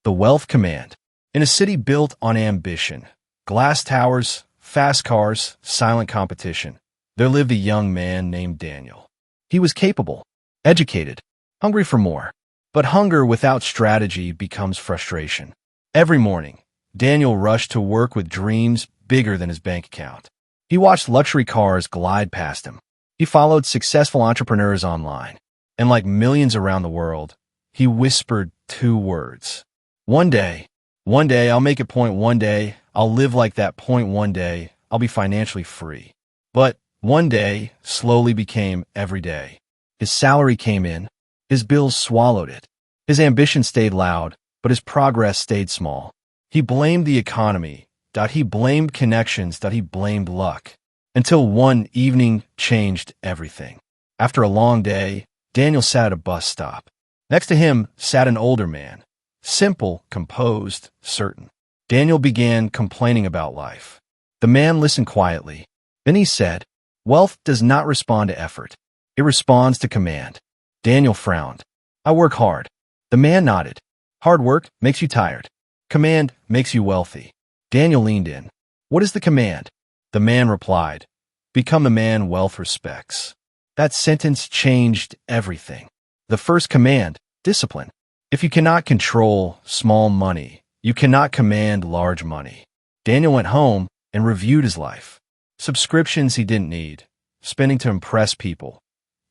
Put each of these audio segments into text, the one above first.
The Wealth Command. In a city built on ambition, glass towers, fast cars, silent competition, there lived a young man named Daniel. He was capable, educated, hungry for more. But hunger without strategy becomes frustration. Every morning, Daniel rushed to work with dreams bigger than his bank account. He watched luxury cars glide past him. He followed successful entrepreneurs online. And like millions around the world, he whispered two words. One day, I'll make it point. One day, I'll live like that point. One day, I'll be financially free. But one day slowly became every day. His salary came in. His bills swallowed it. His ambition stayed loud, but his progress stayed small. He blamed the economy. He blamed connections. He blamed luck. Until one evening changed everything. After a long day, Daniel sat at a bus stop. Next to him sat an older man. Simple, composed, certain. Daniel began complaining about life. The man listened quietly. Then he said, "Wealth does not respond to effort. It responds to command." Daniel frowned. "I work hard." The man nodded. "Hard work makes you tired. Command makes you wealthy." Daniel leaned in. "What is the command?" The man replied, "Become the man wealth respects." That sentence changed everything. The first command, discipline. If you cannot control small money, you cannot command large money. Daniel went home and reviewed his life. Subscriptions he didn't need, spending to impress people,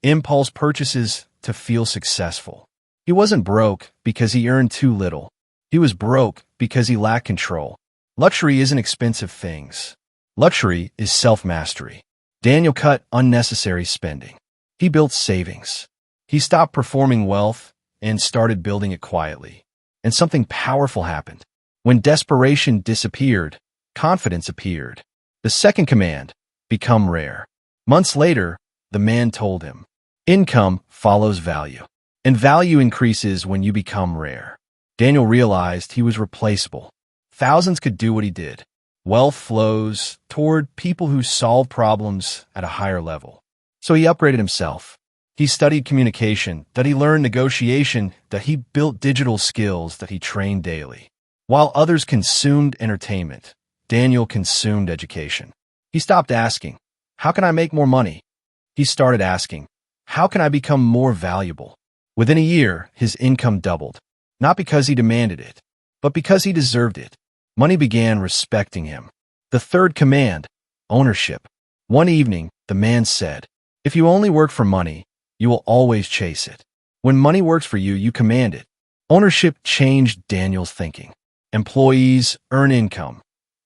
impulse purchases to feel successful. He wasn't broke because he earned too little. He was broke because he lacked control. Luxury isn't expensive things. Luxury is self-mastery. Daniel cut unnecessary spending. He built savings. He stopped performing wealth and started building it quietly. And something powerful happened. When desperation disappeared, confidence appeared. The second command, become rare. Months later, the man told him, "Income follows value, and value increases when you become rare." Daniel realized he was replaceable. Thousands could do what he did. Wealth flows toward people who solve problems at a higher level. So he upgraded himself. He studied communication, he learned negotiation, he built digital skills, he trained daily. While others consumed entertainment, Daniel consumed education. He stopped asking, "How can I make more money?" He started asking, "How can I become more valuable?" Within a year, his income doubled. Not because he demanded it, but because he deserved it. Money began respecting him. The third command, ownership. One evening, the man said, "If you only work for money, you will always chase it. When money works for you, you command it." Ownership changed Daniel's thinking. Employees earn income.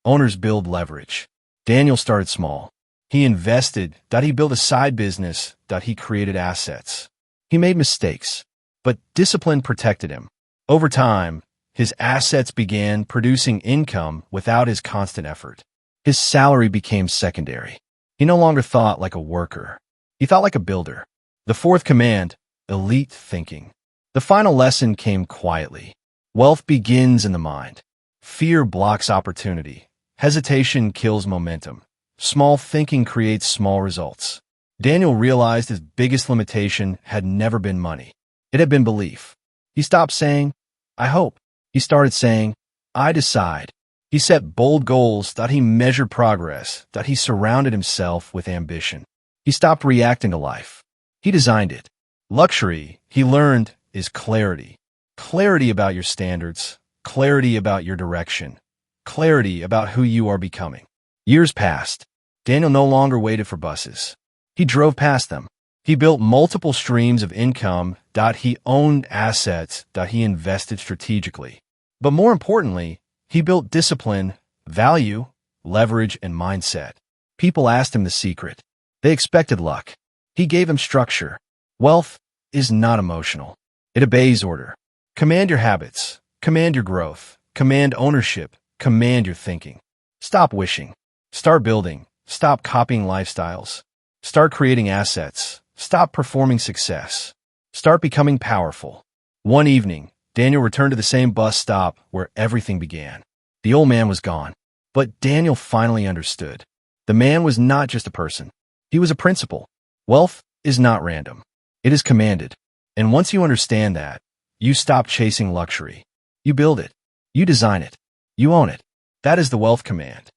Owners build leverage. Daniel started small. He invested, he built a side business, he created assets. He made mistakes, but discipline protected him. Over time, his assets began producing income without his constant effort. His salary became secondary. He no longer thought like a worker. He thought like a builder. The fourth command, elite thinking. The final lesson came quietly. Wealth begins in the mind. Fear blocks opportunity. Hesitation kills momentum. Small thinking creates small results. Daniel realized his biggest limitation had never been money. It had been belief. He stopped saying, "I hope." He started saying, "I decide." He set bold goals, he measured progress, he surrounded himself with ambition. He stopped reacting to life. He designed it. Luxury, he learned, is clarity. Clarity about your standards, clarity about your direction, clarity about who you are becoming. Years passed. Daniel no longer waited for buses. He drove past them. He built multiple streams of income. He owned assets. He invested strategically. But more importantly, he built discipline, value, leverage, and mindset. People asked him the secret. They expected luck. He gave them structure. Wealth is not emotional. It obeys order. Command your habits. Command your growth. Command ownership. Command your thinking. Stop wishing. Start building. Stop copying lifestyles. Start creating assets. Stop performing success. Start becoming powerful. One evening, Daniel returned to the same bus stop where everything began. The old man was gone. But Daniel finally understood. The man was not just a person. He was a principle. Wealth is not random. It is commanded. And once you understand that, you stop chasing luxury. You build it. You design it. You own it. That is the wealth command.